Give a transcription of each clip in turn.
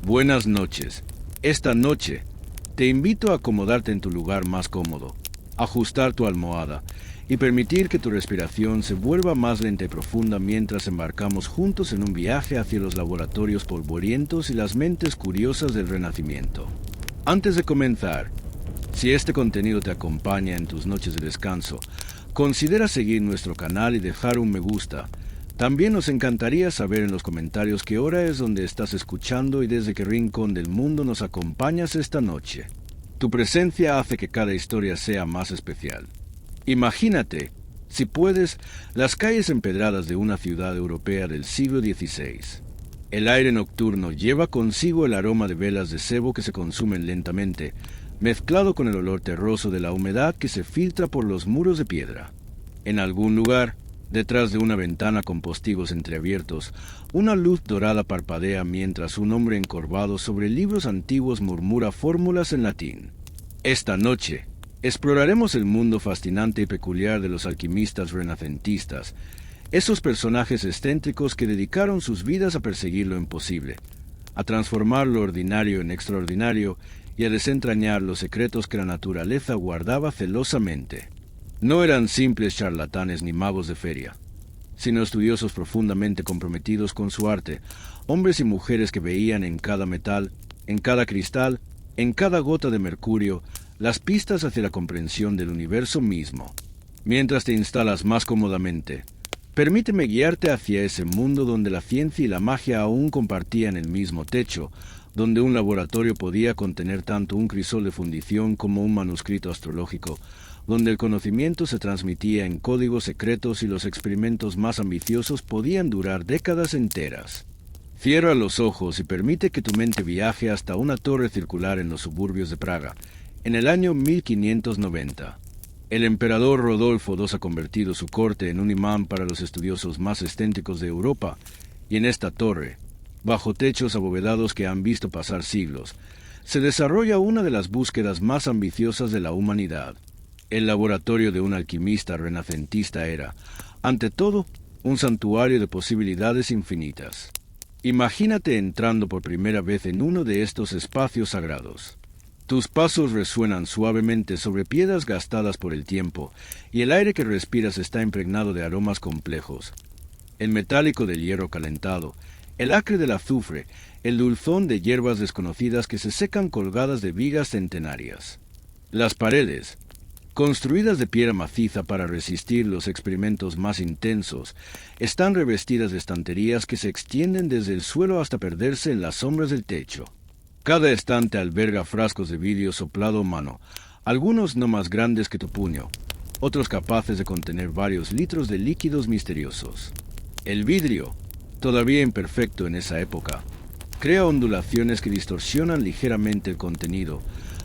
Buenas noches. Esta noche te invito a acomodarte en tu lugar más cómodo, ajustar tu almohada y permitir que tu respiración se vuelva más lenta y profunda mientras embarcamos juntos en un viaje hacia los laboratorios polvorientos y las mentes curiosas del Renacimiento. Antes de comenzar, si este contenido te acompaña en tus noches de descanso, considera seguir nuestro canal y dejar un me gusta. También nos encantaría saber en los comentarios qué hora es donde estás escuchando y desde qué rincón del mundo nos acompañas esta noche. Tu presencia hace que cada historia sea más especial. Imagínate, si puedes, las calles empedradas de una ciudad europea del siglo XVI. El aire nocturno lleva consigo el aroma de velas de cebo que se consumen lentamente, mezclado con el olor terroso de la humedad que se filtra por los muros de piedra. En algún lugar, detrás de una ventana con postigos entreabiertos, una luz dorada parpadea mientras un hombre encorvado sobre libros antiguos murmura fórmulas en latín. Esta noche, exploraremos el mundo fascinante y peculiar de los alquimistas renacentistas, esos personajes excéntricos que dedicaron sus vidas a perseguir lo imposible, a transformar lo ordinario en extraordinario y a desentrañar los secretos que la naturaleza guardaba celosamente. No eran simples charlatanes ni magos de feria, sino estudiosos profundamente comprometidos con su arte, hombres y mujeres que veían en cada metal, en cada cristal, en cada gota de mercurio, las pistas hacia la comprensión del universo mismo. Mientras te instalas más cómodamente, permíteme guiarte hacia ese mundo donde la ciencia y la magia aún compartían el mismo techo, donde un laboratorio podía contener tanto un crisol de fundición como un manuscrito astrológico, donde el conocimiento se transmitía en códigos secretos y los experimentos más ambiciosos podían durar décadas enteras. Cierra los ojos y permite que tu mente viaje hasta una torre circular en los suburbios de Praga, en el año 1590. El emperador Rodolfo II ha convertido su corte en un imán para los estudiosos más excéntricos de Europa, y en esta torre, bajo techos abovedados que han visto pasar siglos, se desarrolla una de las búsquedas más ambiciosas de la humanidad. El laboratorio de un alquimista renacentista era, ante todo, un santuario de posibilidades infinitas. Imagínate entrando por primera vez en uno de estos espacios sagrados. Tus pasos resuenan suavemente sobre piedras gastadas por el tiempo, y el aire que respiras está impregnado de aromas complejos. El metálico del hierro calentado, el acre del azufre, el dulzón de hierbas desconocidas que se secan colgadas de vigas centenarias. Las paredes, construidas de piedra maciza para resistir los experimentos más intensos, están revestidas de estanterías que se extienden desde el suelo hasta perderse en las sombras del techo. Cada estante alberga frascos de vidrio soplado a mano, algunos no más grandes que tu puño, otros capaces de contener varios litros de líquidos misteriosos. El vidrio, todavía imperfecto en esa época, crea ondulaciones que distorsionan ligeramente el contenido,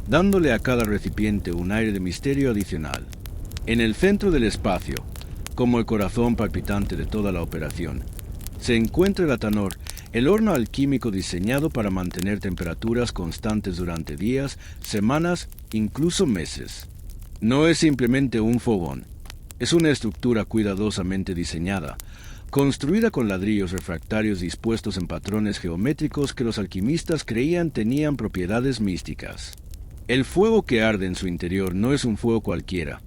dándole a cada recipiente un aire de misterio adicional. En el centro del espacio, como el corazón palpitante de toda la operación, se encuentra el atanor, el horno alquímico diseñado para mantener temperaturas constantes durante días, semanas, incluso meses. No es simplemente un fogón, es una estructura cuidadosamente diseñada, construida con ladrillos refractarios dispuestos en patrones geométricos que los alquimistas creían tenían propiedades místicas. El fuego que arde en su interior no es un fuego cualquiera.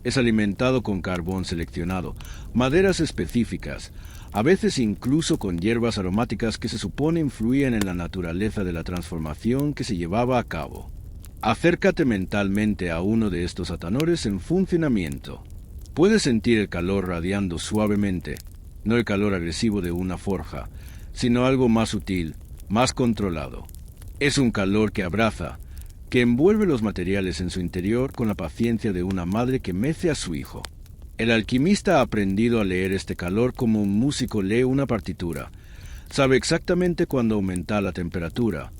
Es alimentado con carbón seleccionado, maderas específicas, a veces incluso con hierbas aromáticas que se supone influían en la naturaleza de la transformación que se llevaba a cabo. Acércate mentalmente a uno de estos atanores en funcionamiento. Puedes sentir el calor radiando suavemente, no el calor agresivo de una forja, sino algo más sutil, más controlado. Es un calor que abraza, que envuelve los materiales en su interior con la paciencia de una madre que mece a su hijo. El alquimista ha aprendido a leer este calor como un músico lee una partitura. Sabe exactamente cuándo aumentar la temperatura,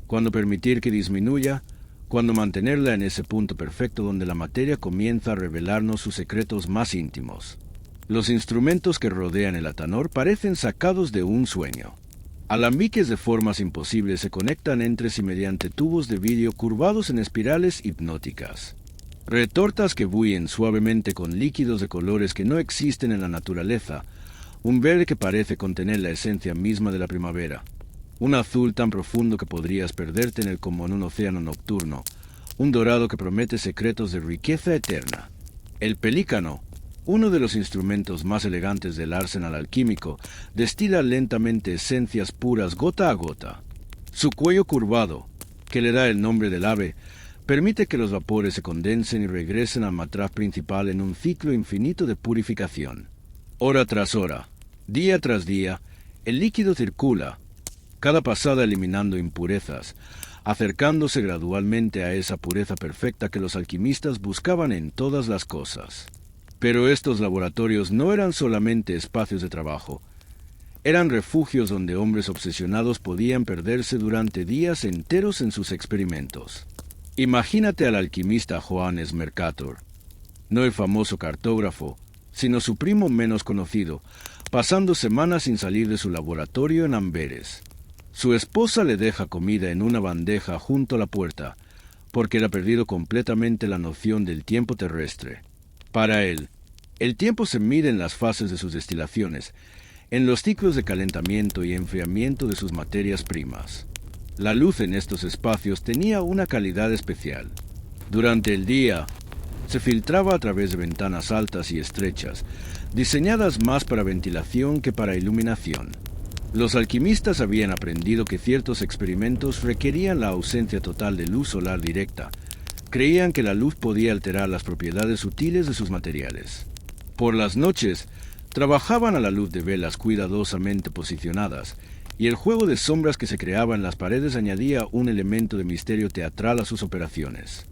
cuándo permitir que disminuya, cuándo mantenerla en ese punto perfecto donde la materia comienza a revelarnos sus secretos más íntimos. Los instrumentos que rodean el atanor parecen sacados de un sueño. Alambiques de formas imposibles se conectan entre sí mediante tubos de vidrio curvados en espirales hipnóticas. Retortas que bullen suavemente con líquidos de colores que no existen en la naturaleza, un verde que parece contener la esencia misma de la primavera. un azul tan profundo que podrías perderte en él como en un océano nocturno, un dorado que promete secretos de riqueza eterna. El pelícano, uno de los instrumentos más elegantes del arsenal alquímico, destila lentamente esencias puras gota a gota. Su cuello curvado, que le da el nombre del ave, permite que los vapores se condensen y regresen al matraz principal en un ciclo infinito de purificación. Hora tras hora, día tras día, el líquido circula, cada pasada eliminando impurezas, acercándose gradualmente a esa pureza perfecta que los alquimistas buscaban en todas las cosas. Pero estos laboratorios no eran solamente espacios de trabajo, eran refugios donde hombres obsesionados podían perderse durante días enteros en sus experimentos. Imagínate al alquimista Johannes Mercator, no el famoso cartógrafo, sino su primo menos conocido, pasando semanas sin salir de su laboratorio en Amberes. Su esposa le deja comida en una bandeja junto a la puerta, porque él ha perdido completamente la noción del tiempo terrestre. Para él, el tiempo se mide en las fases de sus destilaciones, en los ciclos de calentamiento y enfriamiento de sus materias primas. La luz en estos espacios tenía una calidad especial. Durante el día, se filtraba a través de ventanas altas y estrechas, diseñadas más para ventilación que para iluminación. Los alquimistas habían aprendido que ciertos experimentos requerían la ausencia total de luz solar directa. Creían que la luz podía alterar las propiedades sutiles de sus materiales. Por las noches, trabajaban a la luz de velas cuidadosamente posicionadas, y el juego de sombras que se creaba en las paredes añadía un elemento de misterio teatral a sus operaciones.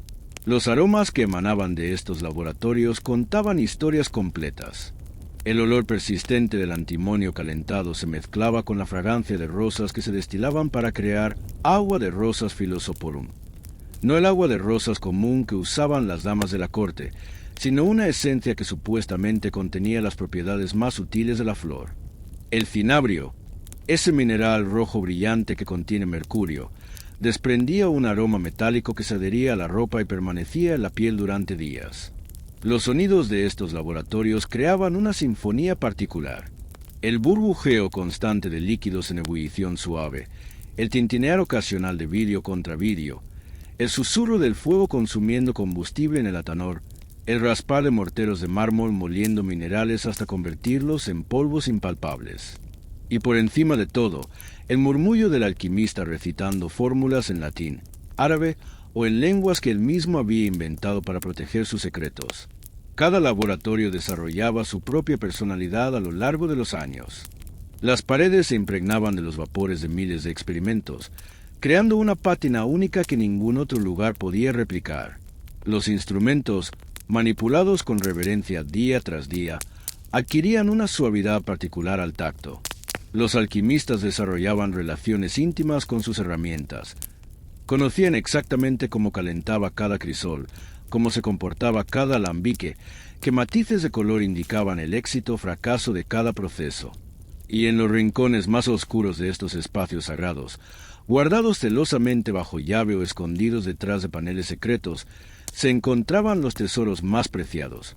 Los aromas que emanaban de estos laboratorios contaban historias completas. El olor persistente del antimonio calentado se mezclaba con la fragancia de rosas que se destilaban para crear agua de rosas Philosoporum. No el agua de rosas común que usaban las damas de la corte, sino una esencia que supuestamente contenía las propiedades más sutiles de la flor. El cinabrio, ese mineral rojo brillante que contiene mercurio, desprendía un aroma metálico que se adhería a la ropa y permanecía en la piel durante días. Los sonidos de estos laboratorios creaban una sinfonía particular. El burbujeo constante de líquidos en ebullición suave, el tintinear ocasional de vidrio contra vidrio, el susurro del fuego consumiendo combustible en el atanor, el raspar de morteros de mármol moliendo minerales hasta convertirlos en polvos impalpables. Y por encima de todo, el murmullo del alquimista recitando fórmulas en latín, árabe o en lenguas que él mismo había inventado para proteger sus secretos. Cada laboratorio desarrollaba su propia personalidad a lo largo de los años. Las paredes se impregnaban de los vapores de miles de experimentos, creando una pátina única que ningún otro lugar podía replicar. Los instrumentos, manipulados con reverencia día tras día, adquirían una suavidad particular al tacto. Los alquimistas desarrollaban relaciones íntimas con sus herramientas. Conocían exactamente cómo calentaba cada crisol, cómo se comportaba cada alambique, qué matices de color indicaban el éxito o fracaso de cada proceso. Y en los rincones más oscuros de estos espacios sagrados, guardados celosamente bajo llave o escondidos detrás de paneles secretos, se encontraban los tesoros más preciados,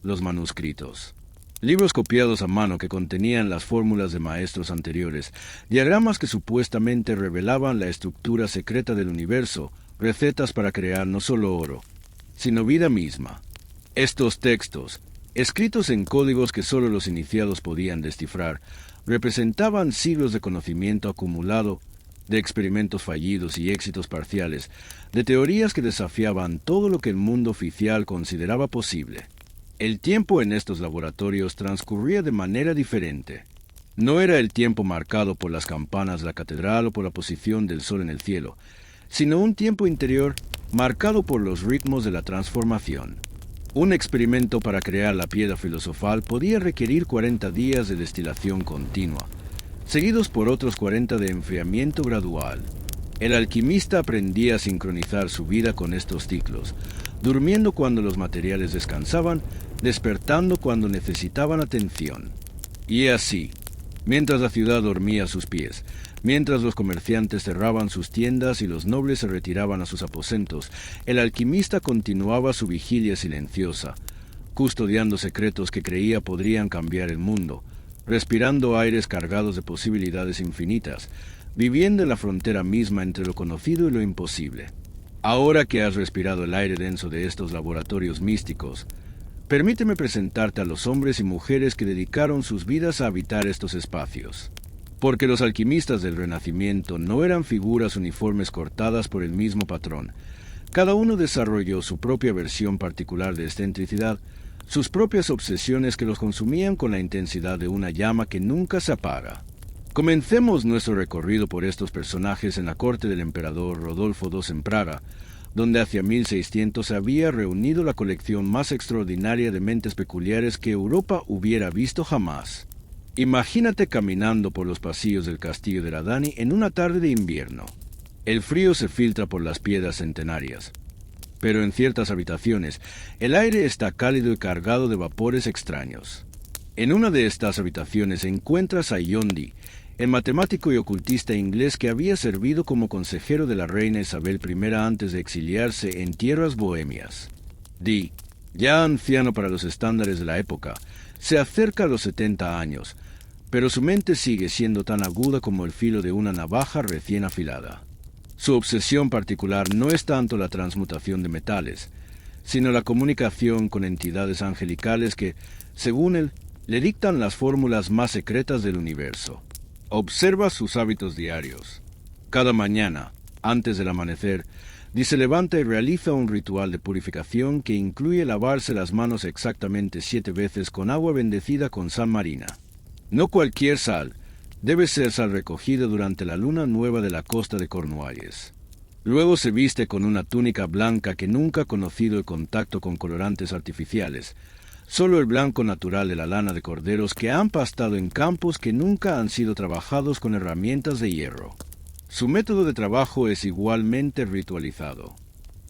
los manuscritos. Libros copiados a mano que contenían las fórmulas de maestros anteriores, diagramas que supuestamente revelaban la estructura secreta del universo, recetas para crear no solo oro, sino vida misma. Estos textos, escritos en códigos que solo los iniciados podían descifrar, representaban siglos de conocimiento acumulado, de experimentos fallidos y éxitos parciales, de teorías que desafiaban todo lo que el mundo oficial consideraba posible. El tiempo en estos laboratorios transcurría de manera diferente. No era el tiempo marcado por las campanas de la catedral o por la posición del sol en el cielo, sino un tiempo interior marcado por los ritmos de la transformación. Un experimento para crear la piedra filosofal podía requerir 40 días de destilación continua, seguidos por otros 40 de enfriamiento gradual. El alquimista aprendía a sincronizar su vida con estos ciclos, durmiendo cuando los materiales descansaban, despertando cuando necesitaban atención. Y así, mientras la ciudad dormía a sus pies, mientras los comerciantes cerraban sus tiendas y los nobles se retiraban a sus aposentos, el alquimista continuaba su vigilia silenciosa, custodiando secretos que creía podrían cambiar el mundo, respirando aires cargados de posibilidades infinitas, viviendo en la frontera misma entre lo conocido y lo imposible. Ahora que has respirado el aire denso de estos laboratorios místicos, permíteme presentarte a los hombres y mujeres que dedicaron sus vidas a habitar estos espacios. Porque los alquimistas del Renacimiento no eran figuras uniformes cortadas por el mismo patrón. Cada uno desarrolló su propia versión particular de excentricidad, sus propias obsesiones que los consumían con la intensidad de una llama que nunca se apaga. Comencemos nuestro recorrido por estos personajes en la corte del emperador Rodolfo II en Praga, donde hacia 1600 se había reunido la colección más extraordinaria de mentes peculiares que Europa hubiera visto jamás. Imagínate caminando por los pasillos del castillo de Radani en una tarde de invierno. El frío se filtra por las piedras centenarias, pero en ciertas habitaciones el aire está cálido y cargado de vapores extraños. En una de estas habitaciones encuentras a Yondi, el matemático y ocultista inglés que había servido como consejero de la reina Isabel I antes de exiliarse en tierras bohemias. Dee, ya anciano para los estándares de la época, se acerca a los 70 años, pero su mente sigue siendo tan aguda como el filo de una navaja recién afilada. Su obsesión particular no es tanto la transmutación de metales, sino la comunicación con entidades angelicales que, según él, le dictan las fórmulas más secretas del universo. Observa sus hábitos diarios. Cada mañana, antes del amanecer, Dee se levanta y realiza un ritual de purificación que incluye lavarse las manos exactamente 7 veces con agua bendecida con sal marina. No cualquier sal, debe ser sal recogida durante la luna nueva de la costa de Cornualles. Luego se viste con una túnica blanca que nunca ha conocido el contacto con colorantes artificiales, solo el blanco natural de la lana de corderos que han pastado en campos que nunca han sido trabajados con herramientas de hierro. Su método de trabajo es igualmente ritualizado.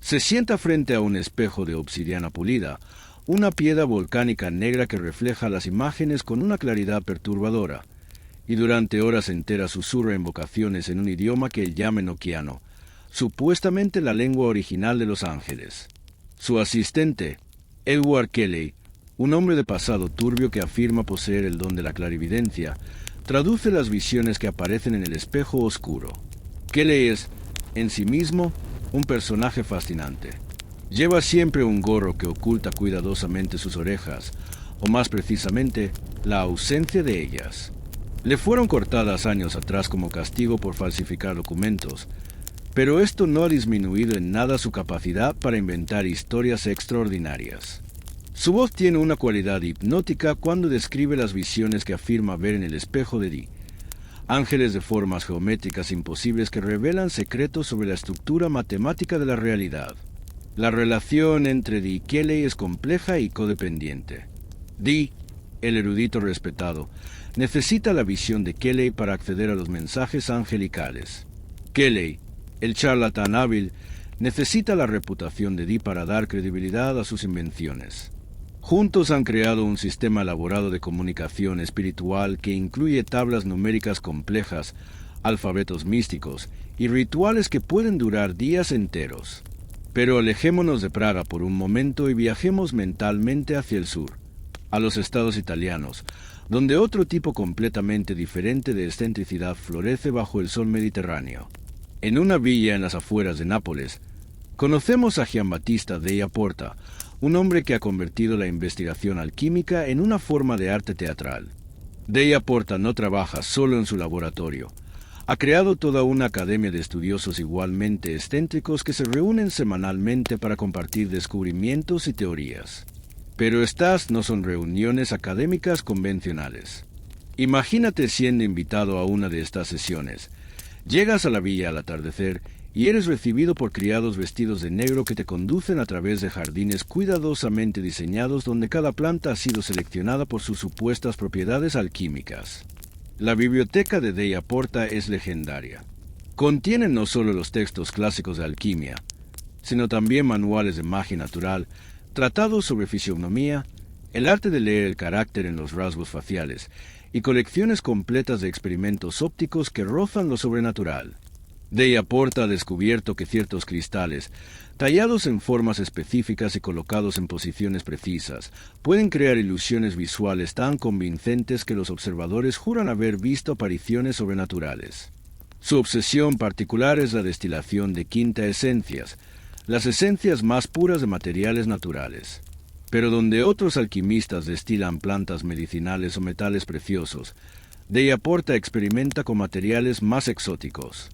Se sienta frente a un espejo de obsidiana pulida, una piedra volcánica negra que refleja las imágenes con una claridad perturbadora, y durante horas enteras susurra invocaciones en un idioma que él llama enoquiano, supuestamente la lengua original de los ángeles. Su asistente, Edward Kelly, un hombre de pasado turbio que afirma poseer el don de la clarividencia, traduce las visiones que aparecen en el espejo oscuro. Kelly es, en sí mismo, un personaje fascinante. Lleva siempre un gorro que oculta cuidadosamente sus orejas, o más precisamente, la ausencia de ellas. Le fueron cortadas años atrás como castigo por falsificar documentos, pero esto no ha disminuido en nada su capacidad para inventar historias extraordinarias. Su voz tiene una cualidad hipnótica cuando describe las visiones que afirma ver en el espejo de Dee. Ángeles de formas geométricas imposibles que revelan secretos sobre la estructura matemática de la realidad. La relación entre Dee y Kelly es compleja y codependiente. Dee, el erudito respetado, necesita la visión de Kelly para acceder a los mensajes angelicales. Kelly, el charlatán hábil, necesita la reputación de Dee para dar credibilidad a sus invenciones. Juntos han creado un sistema elaborado de comunicación espiritual que incluye tablas numéricas complejas, alfabetos místicos y rituales que pueden durar días enteros. Pero alejémonos de Praga por un momento y viajemos mentalmente hacia el sur, a los estados italianos, donde otro tipo completamente diferente de excentricidad florece bajo el sol mediterráneo. En una villa en las afueras de Nápoles, conocemos a Giambattista della Porta, un hombre que ha convertido la investigación alquímica en una forma de arte teatral. Della Porta no trabaja solo en su laboratorio. Ha creado toda una academia de estudiosos igualmente excéntricos que se reúnen semanalmente para compartir descubrimientos y teorías. Pero estas no son reuniones académicas convencionales. Imagínate siendo invitado a una de estas sesiones. Llegas a la villa al atardecer y eres recibido por criados vestidos de negro que te conducen a través de jardines cuidadosamente diseñados donde cada planta ha sido seleccionada por sus supuestas propiedades alquímicas. La biblioteca de Della Porta es legendaria. Contiene no solo los textos clásicos de alquimia, sino también manuales de magia natural, tratados sobre fisionomía, el arte de leer el carácter en los rasgos faciales, y colecciones completas de experimentos ópticos que rozan lo sobrenatural. Della Porta ha descubierto que ciertos cristales, tallados en formas específicas y colocados en posiciones precisas, pueden crear ilusiones visuales tan convincentes que los observadores juran haber visto apariciones sobrenaturales. Su obsesión particular es la destilación de quinta esencias, las esencias más puras de materiales naturales. Pero donde otros alquimistas destilan plantas medicinales o metales preciosos, Della Porta experimenta con materiales más exóticos.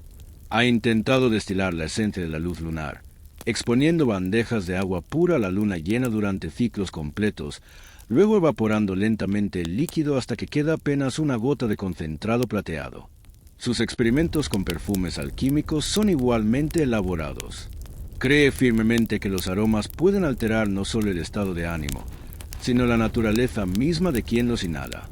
Ha intentado destilar la esencia de la luz lunar, exponiendo bandejas de agua pura a la luna llena durante ciclos completos, luego evaporando lentamente el líquido hasta que queda apenas una gota de concentrado plateado. Sus experimentos con perfumes alquímicos son igualmente elaborados. Cree firmemente que los aromas pueden alterar no solo el estado de ánimo, sino la naturaleza misma de quien los inhala.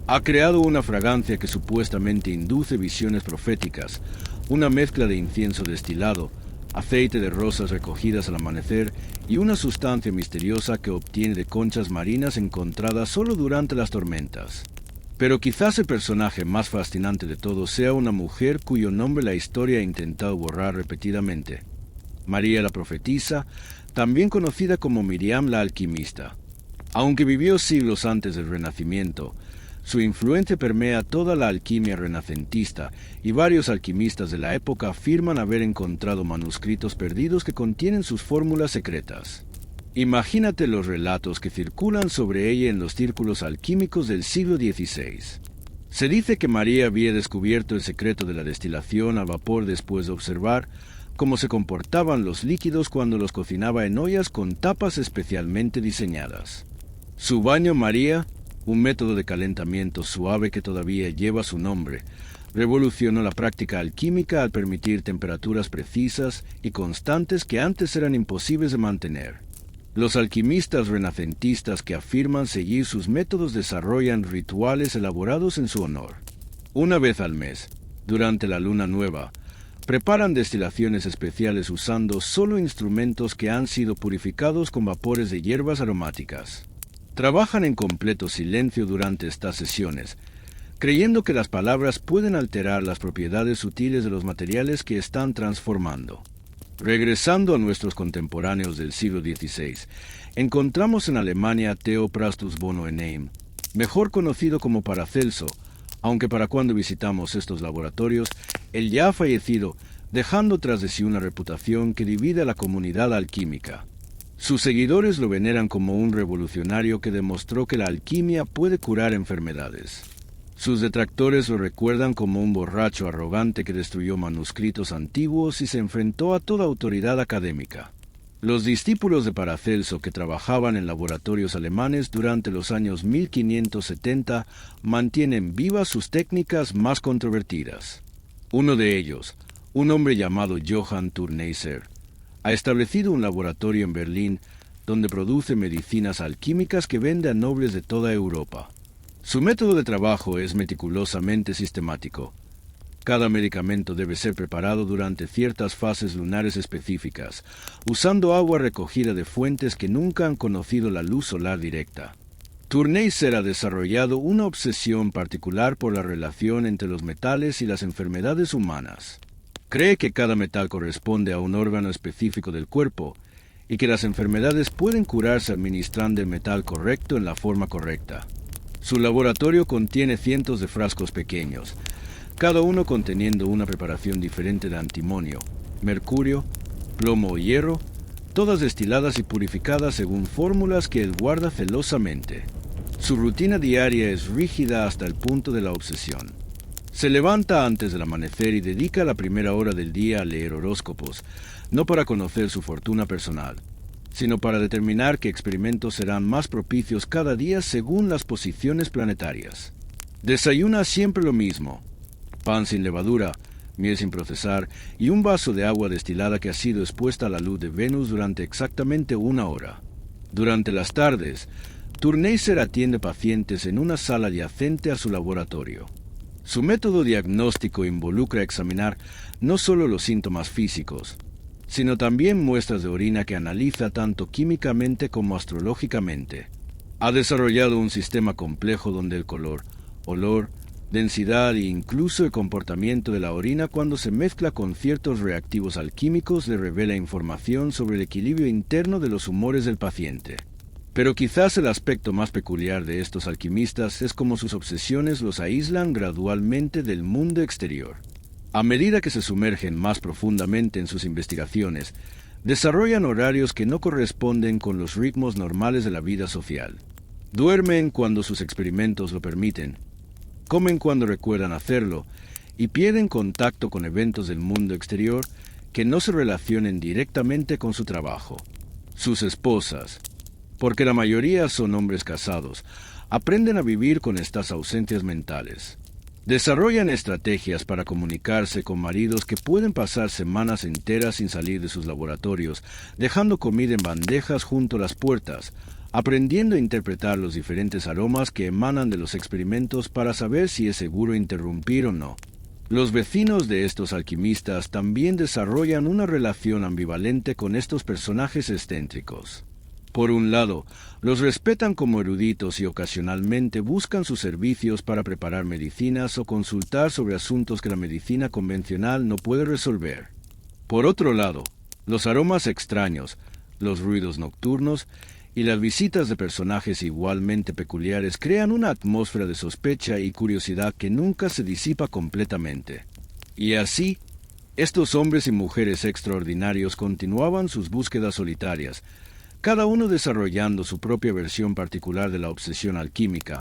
Ha creado una fragancia que supuestamente induce visiones proféticas, una mezcla de incienso destilado, aceite de rosas recogidas al amanecer y una sustancia misteriosa que obtiene de conchas marinas encontradas solo durante las tormentas. Pero quizás el personaje más fascinante de todos sea una mujer cuyo nombre la historia ha intentado borrar repetidamente. María la profetisa, también conocida como Miriam la alquimista. Aunque vivió siglos antes del Renacimiento, su influencia permea toda la alquimia renacentista y varios alquimistas de la época afirman haber encontrado manuscritos perdidos que contienen sus fórmulas secretas. Imagínate los relatos que circulan sobre ella en los círculos alquímicos del siglo XVI. Se dice que María había descubierto el secreto de la destilación al vapor después de observar cómo se comportaban los líquidos cuando los cocinaba en ollas con tapas especialmente diseñadas. Su baño María, un método de calentamiento suave que todavía lleva su nombre, revolucionó la práctica alquímica al permitir temperaturas precisas y constantes que antes eran imposibles de mantener. Los alquimistas renacentistas que afirman seguir sus métodos desarrollan rituales elaborados en su honor. Una vez al mes, durante la luna nueva, preparan destilaciones especiales usando solo instrumentos que han sido purificados con vapores de hierbas aromáticas. Trabajan en completo silencio durante estas sesiones, creyendo que las palabras pueden alterar las propiedades sutiles de los materiales que están transformando. Regresando a nuestros contemporáneos del siglo XVI, encontramos en Alemania a Theophrastus Bonoenim, mejor conocido como Paracelso, aunque para cuando visitamos estos laboratorios, él ya ha fallecido, dejando tras de sí una reputación que divide a la comunidad alquímica. Sus seguidores lo veneran como un revolucionario que demostró que la alquimia puede curar enfermedades. Sus detractores lo recuerdan como un borracho arrogante que destruyó manuscritos antiguos y se enfrentó a toda autoridad académica. Los discípulos de Paracelso que trabajaban en laboratorios alemanes durante los años 1570 mantienen vivas sus técnicas más controvertidas. Uno de ellos, un hombre llamado Johann Thurneysser, ha establecido un laboratorio en Berlín donde produce medicinas alquímicas que vende a nobles de toda Europa. Su método de trabajo es meticulosamente sistemático. Cada medicamento debe ser preparado durante ciertas fases lunares específicas, usando agua recogida de fuentes que nunca han conocido la luz solar directa. Thurneysser ha desarrollado una obsesión particular por la relación entre los metales y las enfermedades humanas. Cree que cada metal corresponde a un órgano específico del cuerpo y que las enfermedades pueden curarse administrando el metal correcto en la forma correcta. Su laboratorio contiene cientos de frascos pequeños, cada uno conteniendo una preparación diferente de antimonio, mercurio, plomo o hierro, todas destiladas y purificadas según fórmulas que él guarda celosamente. Su rutina diaria es rígida hasta el punto de la obsesión. Se levanta antes del amanecer y dedica la primera hora del día a leer horóscopos, no para conocer su fortuna personal, sino para determinar qué experimentos serán más propicios cada día según las posiciones planetarias. Desayuna siempre lo mismo: pan sin levadura, miel sin procesar y un vaso de agua destilada que ha sido expuesta a la luz de Venus durante exactamente 1 hora. Durante las tardes, Thurneysser atiende pacientes en una sala adyacente a su laboratorio. Su método diagnóstico involucra examinar no solo los síntomas físicos, sino también muestras de orina que analiza tanto químicamente como astrológicamente. Ha desarrollado un sistema complejo donde el color, olor, densidad e incluso el comportamiento de la orina cuando se mezcla con ciertos reactivos alquímicos le revela información sobre el equilibrio interno de los humores del paciente. Pero quizás el aspecto más peculiar de estos alquimistas es cómo sus obsesiones los aíslan gradualmente del mundo exterior. A medida que se sumergen más profundamente en sus investigaciones, desarrollan horarios que no corresponden con los ritmos normales de la vida social. Duermen cuando sus experimentos lo permiten, comen cuando recuerdan hacerlo y pierden contacto con eventos del mundo exterior que no se relacionen directamente con su trabajo. Sus esposas, porque la mayoría son hombres casados, aprenden a vivir con estas ausencias mentales. Desarrollan estrategias para comunicarse con maridos que pueden pasar semanas enteras sin salir de sus laboratorios, dejando comida en bandejas junto a las puertas, aprendiendo a interpretar los diferentes aromas que emanan de los experimentos para saber si es seguro interrumpir o no. Los vecinos de estos alquimistas también desarrollan una relación ambivalente con estos personajes excéntricos. Por un lado, los respetan como eruditos y ocasionalmente buscan sus servicios para preparar medicinas o consultar sobre asuntos que la medicina convencional no puede resolver. Por otro lado, los aromas extraños, los ruidos nocturnos y las visitas de personajes igualmente peculiares crean una atmósfera de sospecha y curiosidad que nunca se disipa completamente. Y así, estos hombres y mujeres extraordinarios continuaban sus búsquedas solitarias, cada uno desarrollando su propia versión particular de la obsesión alquímica,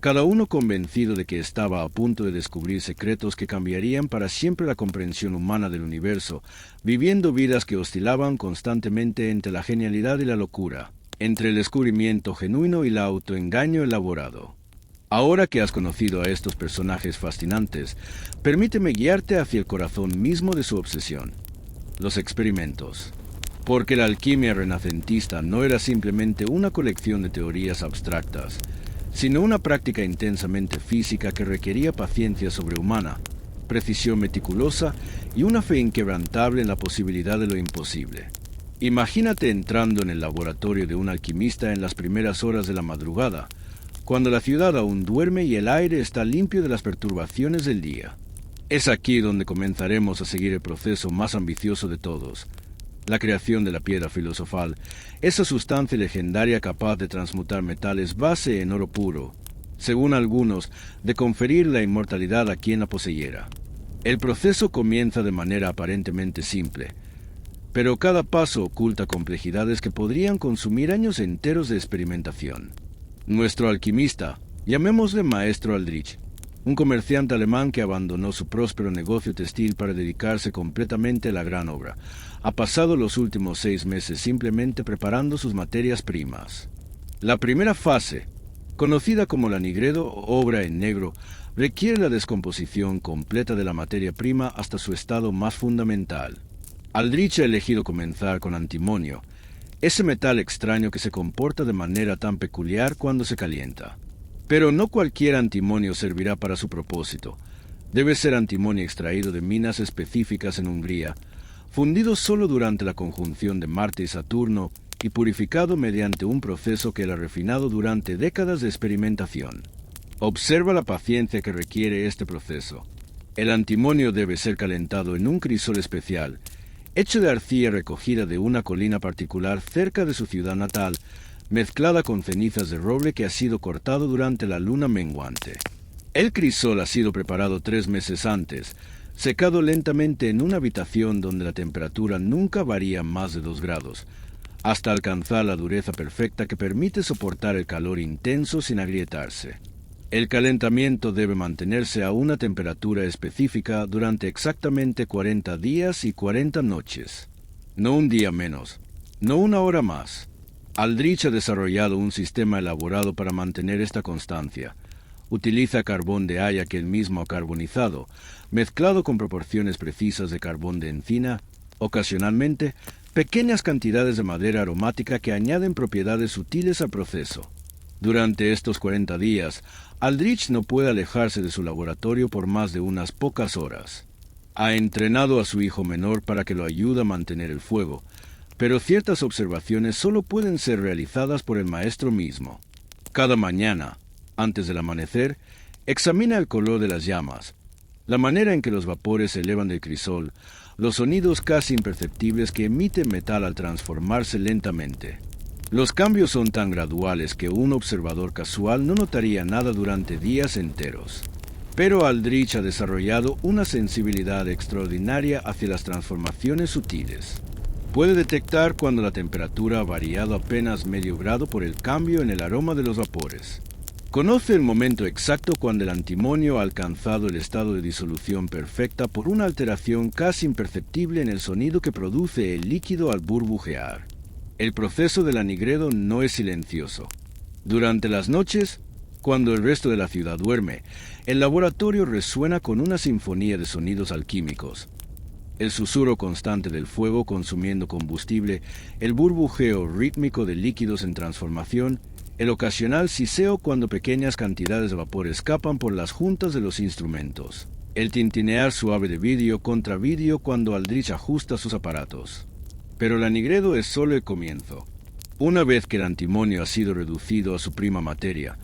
cada uno convencido de que estaba a punto de descubrir secretos que cambiarían para siempre la comprensión humana del universo, viviendo vidas que oscilaban constantemente entre la genialidad y la locura, entre el descubrimiento genuino y el autoengaño elaborado. Ahora que has conocido a estos personajes fascinantes, permíteme guiarte hacia el corazón mismo de su obsesión: los experimentos. Porque la alquimia renacentista no era simplemente una colección de teorías abstractas, sino una práctica intensamente física que requería paciencia sobrehumana, precisión meticulosa y una fe inquebrantable en la posibilidad de lo imposible. Imagínate entrando en el laboratorio de un alquimista en las primeras horas de la madrugada, cuando la ciudad aún duerme y el aire está limpio de las perturbaciones del día. Es aquí donde comenzaremos a seguir el proceso más ambicioso de todos: la creación de la piedra filosofal, esa sustancia legendaria capaz de transmutar metales base en oro puro, según algunos, de conferir la inmortalidad a quien la poseyera. El proceso comienza de manera aparentemente simple, pero cada paso oculta complejidades que podrían consumir años enteros de experimentación. Nuestro alquimista, llamémosle Maestro Aldrich, un comerciante alemán que abandonó su próspero negocio textil para dedicarse completamente a la gran obra, ha pasado los últimos 6 meses simplemente preparando sus materias primas. La primera fase, conocida como la nigredo o obra en negro, requiere la descomposición completa de la materia prima hasta su estado más fundamental. Aldrich ha elegido comenzar con antimonio, ese metal extraño que se comporta de manera tan peculiar cuando se calienta. Pero no cualquier antimonio servirá para su propósito. Debe ser antimonio extraído de minas específicas en Hungría, fundido solo durante la conjunción de Marte y Saturno y purificado mediante un proceso que él ha refinado durante décadas de experimentación. Observa la paciencia que requiere este proceso. El antimonio debe ser calentado en un crisol especial, hecho de arcilla recogida de una colina particular cerca de su ciudad natal, mezclada con cenizas de roble que ha sido cortado durante la luna menguante. El crisol ha sido preparado 3 meses antes, secado lentamente en una habitación donde la temperatura nunca varía más de 2 grados, hasta alcanzar la dureza perfecta que permite soportar el calor intenso sin agrietarse. El calentamiento debe mantenerse a una temperatura específica durante exactamente 40 días y 40 noches. No un día menos, no una hora más. Aldrich ha desarrollado un sistema elaborado para mantener esta constancia. Utiliza carbón de haya que él mismo ha carbonizado, mezclado con proporciones precisas de carbón de encina, ocasionalmente pequeñas cantidades de madera aromática que añaden propiedades sutiles al proceso. Durante estos 40 días, Aldrich no puede alejarse de su laboratorio por más de unas pocas horas. Ha entrenado a su hijo menor para que lo ayude a mantener el fuego, pero ciertas observaciones solo pueden ser realizadas por el maestro mismo. Cada mañana, antes del amanecer, examina el color de las llamas, la manera en que los vapores se elevan del crisol, los sonidos casi imperceptibles que emite el metal al transformarse lentamente. Los cambios son tan graduales que un observador casual no notaría nada durante días enteros. Pero Aldrich ha desarrollado una sensibilidad extraordinaria hacia las transformaciones sutiles. Puede detectar cuando la temperatura ha variado apenas medio grado por el cambio en el aroma de los vapores. Conoce el momento exacto cuando el antimonio ha alcanzado el estado de disolución perfecta por una alteración casi imperceptible en el sonido que produce el líquido al burbujear. El proceso del anhidro no es silencioso. Durante las noches, cuando el resto de la ciudad duerme, el laboratorio resuena con una sinfonía de sonidos alquímicos. El susurro constante del fuego consumiendo combustible, el burbujeo rítmico de líquidos en transformación, el ocasional siseo cuando pequeñas cantidades de vapor escapan por las juntas de los instrumentos, el tintinear suave de vidrio contra vidrio cuando Aldrich ajusta sus aparatos. Pero el anhidro es solo el comienzo. Una vez que el antimonio ha sido reducido a su prima materia,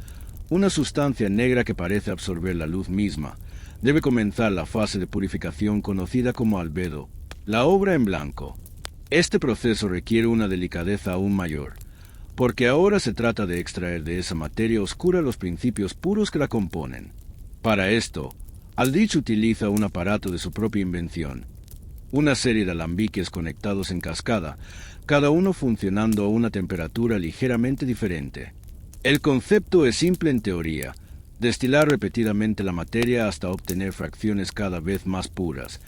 una sustancia negra que parece absorber la luz misma, debe comenzar la fase de purificación conocida como albedo, la obra en blanco. Este proceso requiere una delicadeza aún mayor, porque ahora se trata de extraer de esa materia oscura los principios puros que la componen. Para esto, Aldrich utiliza un aparato de su propia invención, una serie de alambiques conectados en cascada, cada uno funcionando a una temperatura ligeramente diferente. El concepto es simple en teoría: destilar repetidamente la materia hasta obtener fracciones cada vez más puras,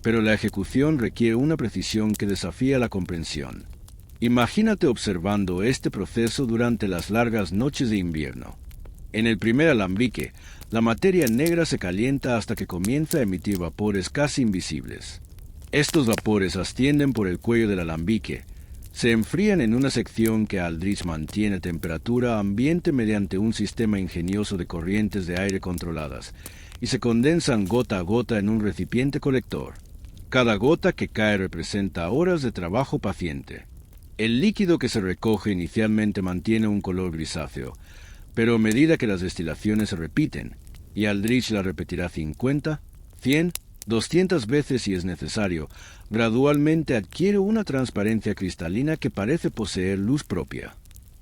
pero la ejecución requiere una precisión que desafía la comprensión. Imagínate observando este proceso durante las largas noches de invierno. En el primer alambique, la materia negra se calienta hasta que comienza a emitir vapores casi invisibles. Estos vapores ascienden por el cuello del alambique, se enfrían en una sección que Aldrich mantiene a temperatura ambiente mediante un sistema ingenioso de corrientes de aire controladas, y se condensan gota a gota en un recipiente colector. Cada gota que cae representa horas de trabajo paciente. El líquido que se recoge inicialmente mantiene un color grisáceo, pero a medida que las destilaciones se repiten, y Aldrich la repetirá 50, 100, 200 veces si es necesario, gradualmente adquiere una transparencia cristalina que parece poseer luz propia.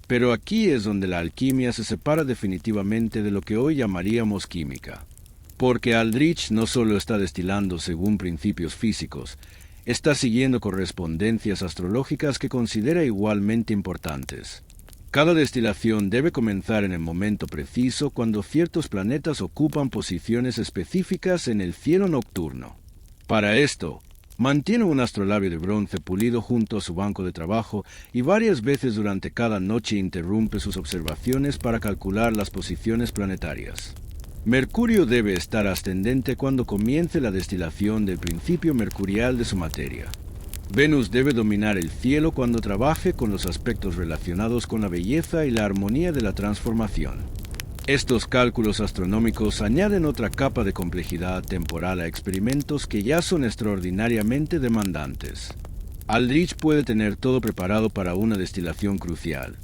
Pero aquí es donde la alquimia se separa definitivamente de lo que hoy llamaríamos química. Porque Aldrich no solo está destilando según principios físicos, está siguiendo correspondencias astrológicas que considera igualmente importantes. Cada destilación debe comenzar en el momento preciso cuando ciertos planetas ocupan posiciones específicas en el cielo nocturno. Para esto, mantiene un astrolabio de bronce pulido junto a su banco de trabajo y varias veces durante cada noche interrumpe sus observaciones para calcular las posiciones planetarias. Mercurio debe estar ascendente cuando comience la destilación del principio mercurial de su materia. Venus debe dominar el cielo cuando trabaje con los aspectos relacionados con la belleza y la armonía de la transformación. Estos cálculos astronómicos añaden otra capa de complejidad temporal a experimentos que ya son extraordinariamente demandantes. Aldrich puede tener todo preparado para una destilación crucial,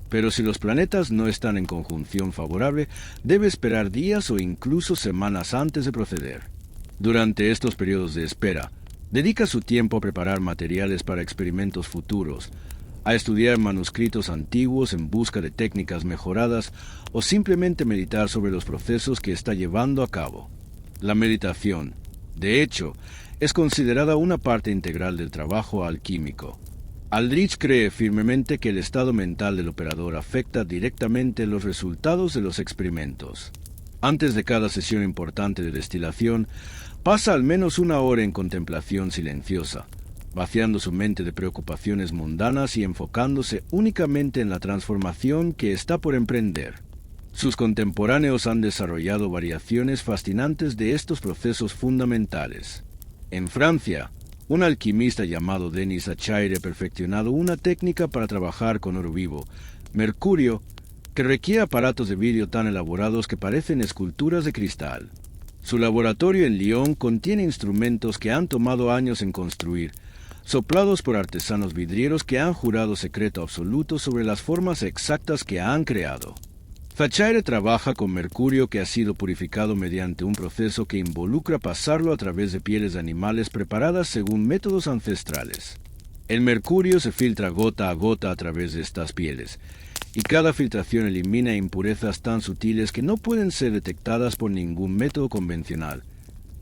pero si los planetas no están en conjunción favorable, debe esperar días o incluso semanas antes de proceder. Durante estos periodos de espera, dedica su tiempo a preparar materiales para experimentos futuros, a estudiar manuscritos antiguos en busca de técnicas mejoradas o simplemente meditar sobre los procesos que está llevando a cabo. La meditación, de hecho, es considerada una parte integral del trabajo alquímico. Aldrich cree firmemente que el estado mental del operador afecta directamente los resultados de los experimentos. Antes de cada sesión importante de destilación, pasa al menos una hora en contemplación silenciosa, vaciando su mente de preocupaciones mundanas y enfocándose únicamente en la transformación que está por emprender. Sus contemporáneos han desarrollado variaciones fascinantes de estos procesos fundamentales. En Francia, un alquimista llamado Denis Zachaire ha perfeccionado una técnica para trabajar con oro vivo, mercurio, que requiere aparatos de vidrio tan elaborados que parecen esculturas de cristal. Su laboratorio en Lyon contiene instrumentos que han tomado años en construir, soplados por artesanos vidrieros que han jurado secreto absoluto sobre las formas exactas que han creado. Zachaire trabaja con mercurio que ha sido purificado mediante un proceso que involucra pasarlo a través de pieles de animales preparadas según métodos ancestrales. El mercurio se filtra gota a gota a través de estas pieles, y cada filtración elimina impurezas tan sutiles que no pueden ser detectadas por ningún método convencional,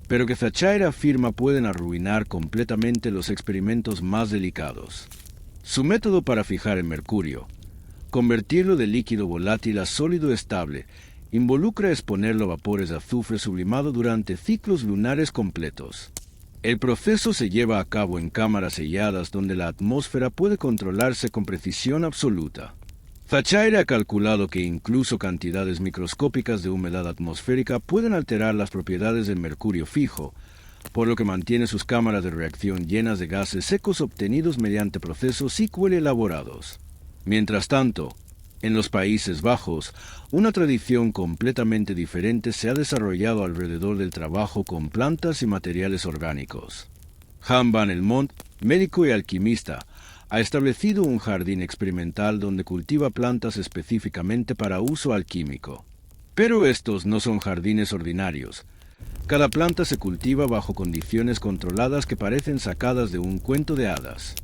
pero que Zachaira afirma pueden arruinar completamente los experimentos más delicados. Su método para fijar el mercurio, convertirlo de líquido volátil a sólido estable, involucra exponerlo a vapores de azufre sublimado durante ciclos lunares completos. El proceso se lleva a cabo en cámaras selladas donde la atmósfera puede controlarse con precisión absoluta. Zachaira ha calculado que incluso cantidades microscópicas de humedad atmosférica pueden alterar las propiedades del mercurio fijo, por lo que mantiene sus cámaras de reacción llenas de gases secos obtenidos mediante procesos SQL elaborados. Mientras tanto, en los Países Bajos, una tradición completamente diferente se ha desarrollado alrededor del trabajo con plantas y materiales orgánicos. Han van Helmont, médico y alquimista, ha establecido un jardín experimental donde cultiva plantas específicamente para uso alquímico. Pero estos no son jardines ordinarios. Cada planta se cultiva bajo condiciones controladas que parecen sacadas de un cuento de hadas.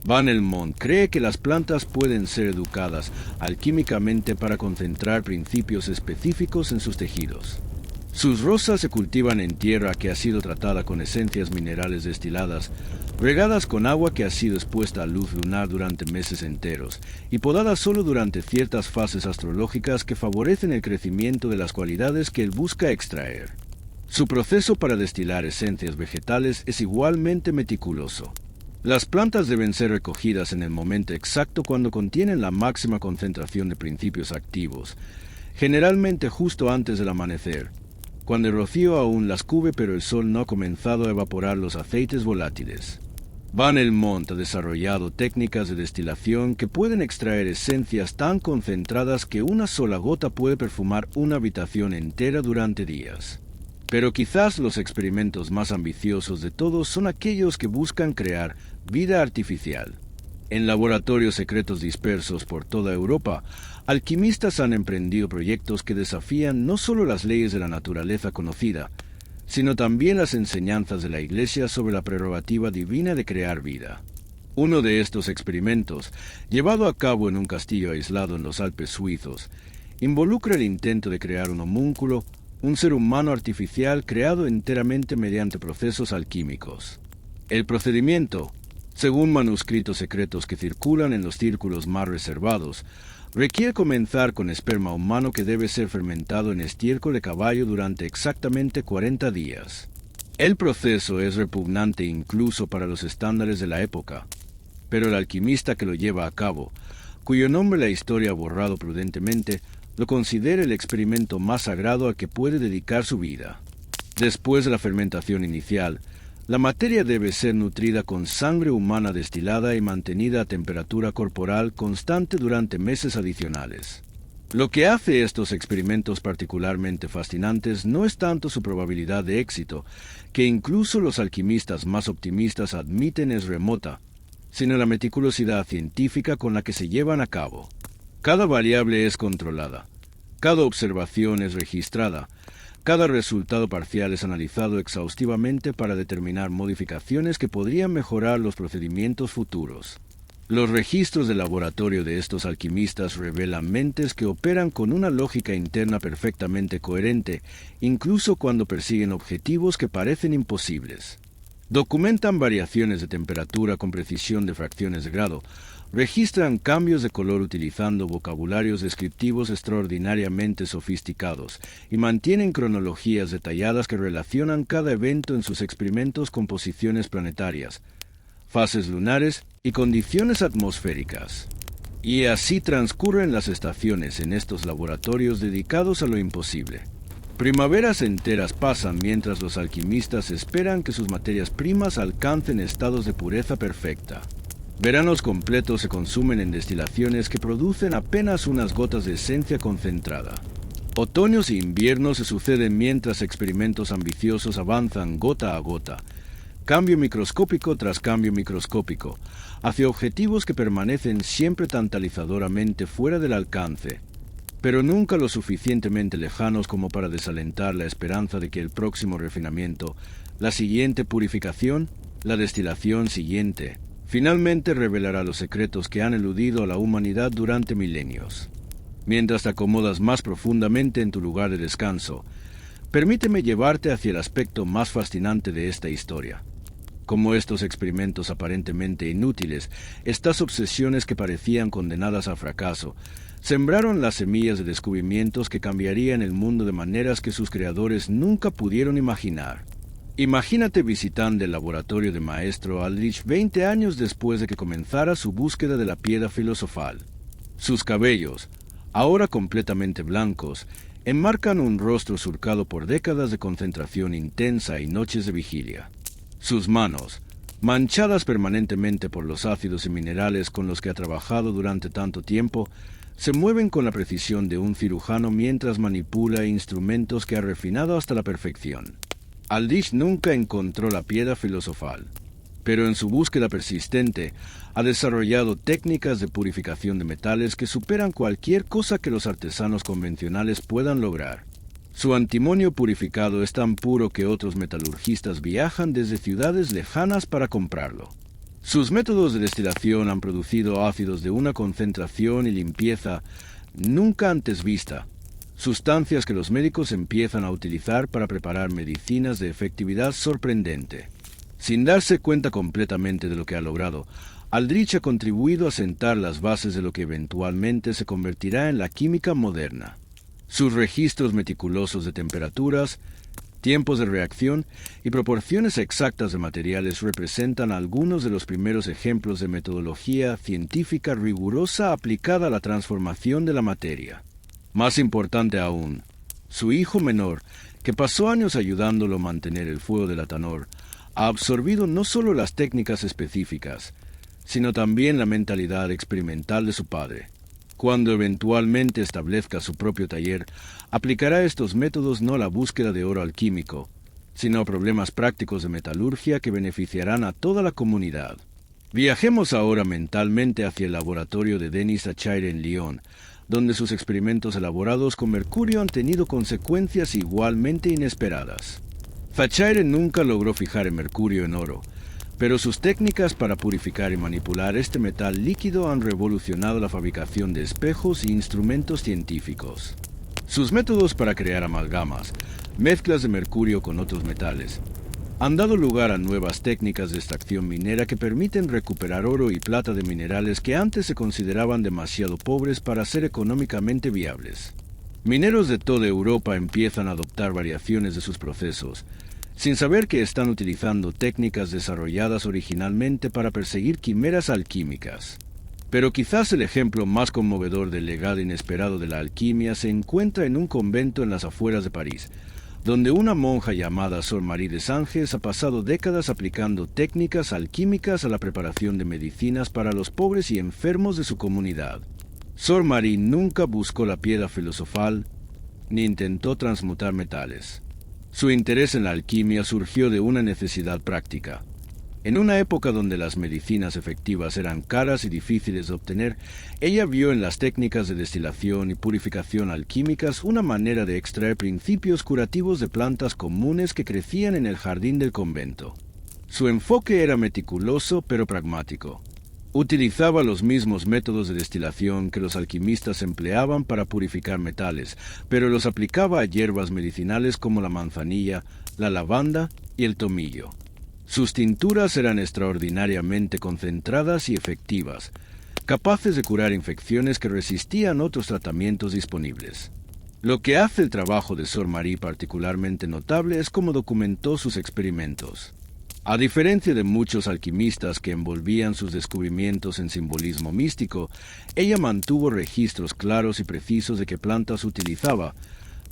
Van Helmont cree que las plantas pueden ser educadas alquímicamente para concentrar principios específicos en sus tejidos. Sus rosas se cultivan en tierra que ha sido tratada con esencias minerales destiladas, regadas con agua que ha sido expuesta a luz lunar durante meses enteros y podadas solo durante ciertas fases astrológicas que favorecen el crecimiento de las cualidades que él busca extraer. Su proceso para destilar esencias vegetales es igualmente meticuloso. Las plantas deben ser recogidas en el momento exacto cuando contienen la máxima concentración de principios activos, generalmente justo antes del amanecer, cuando el rocío aún las cubre pero el sol no ha comenzado a evaporar los aceites volátiles. Van Helmont ha desarrollado técnicas de destilación que pueden extraer esencias tan concentradas que una sola gota puede perfumar una habitación entera durante días. Pero quizás los experimentos más ambiciosos de todos son aquellos que buscan crear vida artificial. En laboratorios secretos dispersos por toda Europa, alquimistas han emprendido proyectos que desafían no solo las leyes de la naturaleza conocida, sino también las enseñanzas de la Iglesia sobre la prerrogativa divina de crear vida. Uno de estos experimentos, llevado a cabo en un castillo aislado en los Alpes suizos, involucra el intento de crear un homúnculo, un ser humano artificial creado enteramente mediante procesos alquímicos. El procedimiento, según manuscritos secretos que circulan en los círculos más reservados, requiere comenzar con esperma humano que debe ser fermentado en estiércol de caballo durante exactamente 40 días. El proceso es repugnante incluso para los estándares de la época, pero el alquimista que lo lleva a cabo, cuyo nombre la historia ha borrado prudentemente, lo considera el experimento más sagrado al que puede dedicar su vida. Después de la fermentación inicial, la materia debe ser nutrida con sangre humana destilada y mantenida a temperatura corporal constante durante meses adicionales. Lo que hace estos experimentos particularmente fascinantes no es tanto su probabilidad de éxito, que incluso los alquimistas más optimistas admiten es remota, sino la meticulosidad científica con la que se llevan a cabo. Cada variable es controlada, cada observación es registrada, cada resultado parcial es analizado exhaustivamente para determinar modificaciones que podrían mejorar los procedimientos futuros. Los registros de laboratorio de estos alquimistas revelan mentes que operan con una lógica interna perfectamente coherente, incluso cuando persiguen objetivos que parecen imposibles. Documentan variaciones de temperatura con precisión de fracciones de grado, registran cambios de color utilizando vocabularios descriptivos extraordinariamente sofisticados y mantienen cronologías detalladas que relacionan cada evento en sus experimentos con posiciones planetarias, fases lunares y condiciones atmosféricas. Y así transcurren las estaciones en estos laboratorios dedicados a lo imposible. Primaveras enteras pasan mientras los alquimistas esperan que sus materias primas alcancen estados de pureza perfecta. Veranos completos se consumen en destilaciones que producen apenas unas gotas de esencia concentrada. Otoños e inviernos se suceden mientras experimentos ambiciosos avanzan gota a gota, cambio microscópico tras cambio microscópico, hacia objetivos que permanecen siempre tantalizadoramente fuera del alcance, pero nunca lo suficientemente lejanos como para desalentar la esperanza de que el próximo refinamiento, la siguiente purificación, la destilación siguiente, finalmente revelará los secretos que han eludido a la humanidad durante milenios. Mientras te acomodas más profundamente en tu lugar de descanso, permíteme llevarte hacia el aspecto más fascinante de esta historia. Como estos experimentos aparentemente inútiles, estas obsesiones que parecían condenadas al fracaso, sembraron las semillas de descubrimientos que cambiarían el mundo de maneras que sus creadores nunca pudieron imaginar. Imagínate visitando el laboratorio de Maestro Aldrich 20 años después de que comenzara su búsqueda de la piedra filosofal. Sus cabellos, ahora completamente blancos, enmarcan un rostro surcado por décadas de concentración intensa y noches de vigilia. Sus manos, manchadas permanentemente por los ácidos y minerales con los que ha trabajado durante tanto tiempo, se mueven con la precisión de un cirujano mientras manipula instrumentos que ha refinado hasta la perfección. Aldrich nunca encontró la piedra filosofal, pero en su búsqueda persistente ha desarrollado técnicas de purificación de metales que superan cualquier cosa que los artesanos convencionales puedan lograr. Su antimonio purificado es tan puro que otros metalurgistas viajan desde ciudades lejanas para comprarlo. Sus métodos de destilación han producido ácidos de una concentración y limpieza nunca antes vista, sustancias que los médicos empiezan a utilizar para preparar medicinas de efectividad sorprendente. Sin darse cuenta completamente de lo que ha logrado, Aldrich ha contribuido a sentar las bases de lo que eventualmente se convertirá en la química moderna. Sus registros meticulosos de temperaturas, tiempos de reacción y proporciones exactas de materiales representan algunos de los primeros ejemplos de metodología científica rigurosa aplicada a la transformación de la materia. Más importante aún, su hijo menor, que pasó años ayudándolo a mantener el fuego del atanor, ha absorbido no solo las técnicas específicas, sino también la mentalidad experimental de su padre. Cuando eventualmente establezca su propio taller, aplicará estos métodos no a la búsqueda de oro alquímico, sino a problemas prácticos de metalurgia que beneficiarán a toda la comunidad. Viajemos ahora mentalmente hacia el laboratorio de Denis Fachaire en Lyon, donde sus experimentos elaborados con mercurio han tenido consecuencias igualmente inesperadas. Fachaire nunca logró fijar el mercurio en oro, pero sus técnicas para purificar y manipular este metal líquido han revolucionado la fabricación de espejos y instrumentos científicos. Sus métodos para crear amalgamas, mezclas de mercurio con otros metales, han dado lugar a nuevas técnicas de extracción minera que permiten recuperar oro y plata de minerales que antes se consideraban demasiado pobres para ser económicamente viables. Mineros de toda Europa empiezan a adoptar variaciones de sus procesos, sin saber que están utilizando técnicas desarrolladas originalmente para perseguir quimeras alquímicas. Pero quizás el ejemplo más conmovedor del legado inesperado de la alquimia se encuentra en un convento en las afueras de París, donde una monja llamada Sor Marie de Sanges ha pasado décadas aplicando técnicas alquímicas a la preparación de medicinas para los pobres y enfermos de su comunidad. Sor Marie nunca buscó la piedra filosofal, ni intentó transmutar metales. Su interés en la alquimia surgió de una necesidad práctica. En una época donde las medicinas efectivas eran caras y difíciles de obtener, ella vio en las técnicas de destilación y purificación alquímicas una manera de extraer principios curativos de plantas comunes que crecían en el jardín del convento. Su enfoque era meticuloso pero pragmático. Utilizaba los mismos métodos de destilación que los alquimistas empleaban para purificar metales, pero los aplicaba a hierbas medicinales como la manzanilla, la lavanda y el tomillo. Sus tinturas eran extraordinariamente concentradas y efectivas, capaces de curar infecciones que resistían otros tratamientos disponibles. Lo que hace el trabajo de Sor Marie particularmente notable es cómo documentó sus experimentos. A diferencia de muchos alquimistas que envolvían sus descubrimientos en simbolismo místico, ella mantuvo registros claros y precisos de qué plantas utilizaba,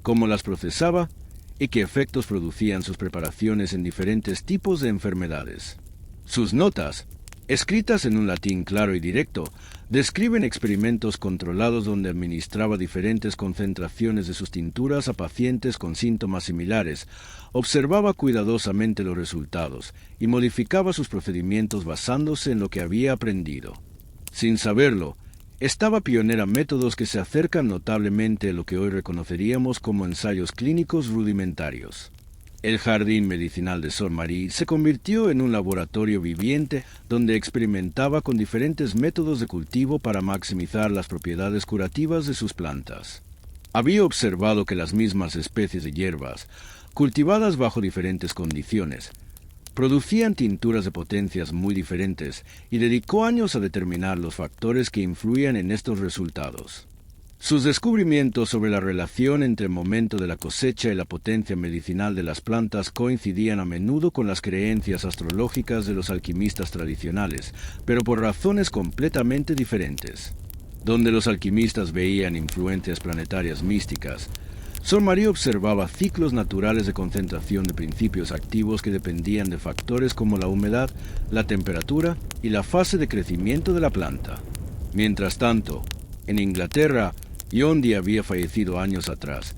cómo las procesaba y qué efectos producían sus preparaciones en diferentes tipos de enfermedades. Sus notas, escritas en un latín claro y directo, describen experimentos controlados donde administraba diferentes concentraciones de sus tinturas a pacientes con síntomas similares, observaba cuidadosamente los resultados y modificaba sus procedimientos basándose en lo que había aprendido. Sin saberlo, estaba pionera en métodos que se acercan notablemente a lo que hoy reconoceríamos como ensayos clínicos rudimentarios. El jardín medicinal de Sor Marie se convirtió en un laboratorio viviente donde experimentaba con diferentes métodos de cultivo para maximizar las propiedades curativas de sus plantas. Había observado que las mismas especies de hierbas, cultivadas bajo diferentes condiciones, producían tinturas de potencias muy diferentes y dedicó años a determinar los factores que influían en estos resultados. Sus descubrimientos sobre la relación entre el momento de la cosecha y la potencia medicinal de las plantas coincidían a menudo con las creencias astrológicas de los alquimistas tradicionales, pero por razones completamente diferentes. Donde los alquimistas veían influencias planetarias místicas, Sor Marie observaba ciclos naturales de concentración de principios activos que dependían de factores como la humedad, la temperatura y la fase de crecimiento de la planta. Mientras tanto, en Inglaterra, Yondi había fallecido años atrás,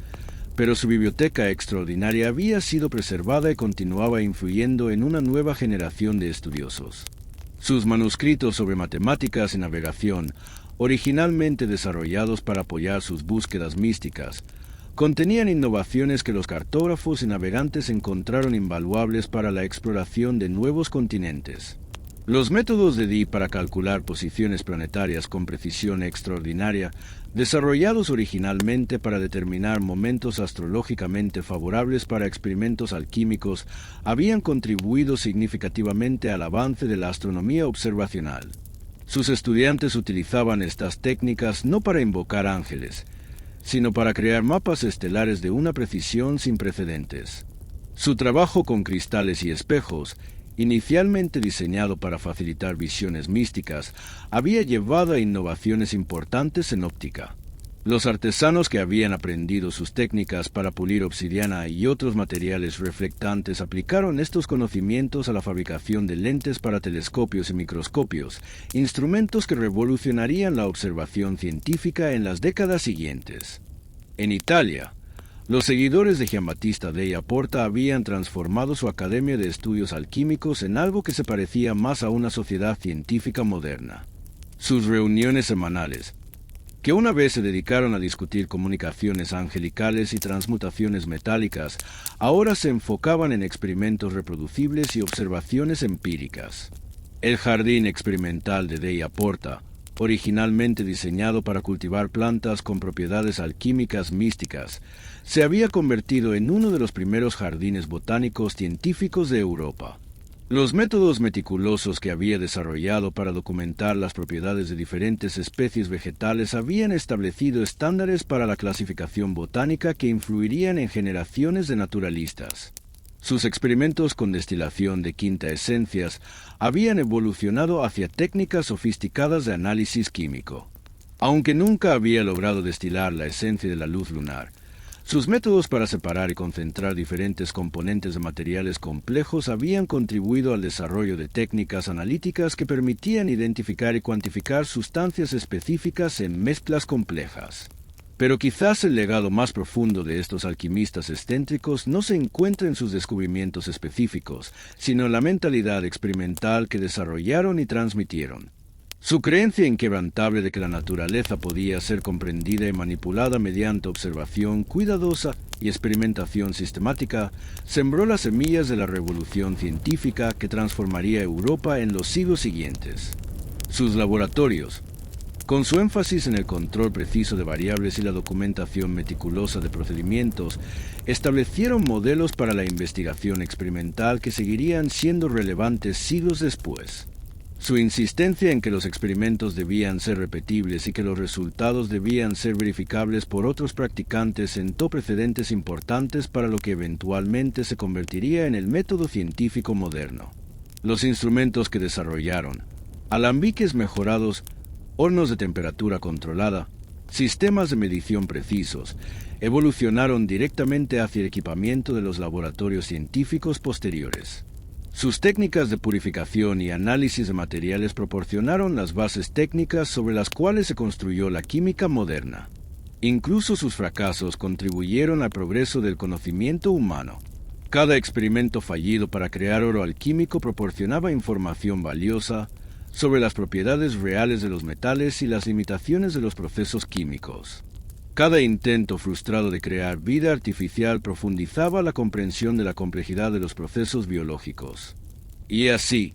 pero su biblioteca extraordinaria había sido preservada y continuaba influyendo en una nueva generación de estudiosos. Sus manuscritos sobre matemáticas y navegación, originalmente desarrollados para apoyar sus búsquedas místicas, contenían innovaciones que los cartógrafos y navegantes encontraron invaluables para la exploración de nuevos continentes. Los métodos de Dee para calcular posiciones planetarias con precisión extraordinaria, desarrollados originalmente para determinar momentos astrológicamente favorables para experimentos alquímicos, habían contribuido significativamente al avance de la astronomía observacional. Sus estudiantes utilizaban estas técnicas no para invocar ángeles, sino para crear mapas estelares de una precisión sin precedentes. Su trabajo con cristales y espejos, inicialmente diseñado para facilitar visiones místicas, había llevado a innovaciones importantes en óptica. Los artesanos que habían aprendido sus técnicas para pulir obsidiana y otros materiales reflectantes aplicaron estos conocimientos a la fabricación de lentes para telescopios y microscopios, instrumentos que revolucionarían la observación científica en las décadas siguientes. En Italia, los seguidores de Giambattista della Porta habían transformado su Academia de Estudios Alquímicos en algo que se parecía más a una sociedad científica moderna. Sus reuniones semanales, que una vez se dedicaron a discutir comunicaciones angelicales y transmutaciones metálicas, ahora se enfocaban en experimentos reproducibles y observaciones empíricas. El jardín experimental de della Porta, originalmente diseñado para cultivar plantas con propiedades alquímicas místicas, se había convertido en uno de los primeros jardines botánicos científicos de Europa. Los métodos meticulosos que había desarrollado para documentar las propiedades de diferentes especies vegetales habían establecido estándares para la clasificación botánica que influirían en generaciones de naturalistas. Sus experimentos con destilación de quinta esencias habían evolucionado hacia técnicas sofisticadas de análisis químico. Aunque nunca había logrado destilar la esencia de la luz lunar, sus métodos para separar y concentrar diferentes componentes de materiales complejos habían contribuido al desarrollo de técnicas analíticas que permitían identificar y cuantificar sustancias específicas en mezclas complejas. Pero quizás el legado más profundo de estos alquimistas excéntricos no se encuentra en sus descubrimientos específicos, sino en la mentalidad experimental que desarrollaron y transmitieron. Su creencia inquebrantable de que la naturaleza podía ser comprendida y manipulada mediante observación cuidadosa y experimentación sistemática sembró las semillas de la revolución científica que transformaría Europa en los siglos siguientes. Sus laboratorios, con su énfasis en el control preciso de variables y la documentación meticulosa de procedimientos, establecieron modelos para la investigación experimental que seguirían siendo relevantes siglos después. Su insistencia en que los experimentos debían ser repetibles y que los resultados debían ser verificables por otros practicantes sentó precedentes importantes para lo que eventualmente se convertiría en el método científico moderno. Los instrumentos que desarrollaron, alambiques mejorados, hornos de temperatura controlada, sistemas de medición precisos, evolucionaron directamente hacia el equipamiento de los laboratorios científicos posteriores. Sus técnicas de purificación y análisis de materiales proporcionaron las bases técnicas sobre las cuales se construyó la química moderna. Incluso sus fracasos contribuyeron al progreso del conocimiento humano. Cada experimento fallido para crear oro alquímico proporcionaba información valiosa sobre las propiedades reales de los metales y las limitaciones de los procesos químicos. Cada intento frustrado de crear vida artificial profundizaba la comprensión de la complejidad de los procesos biológicos. Y así,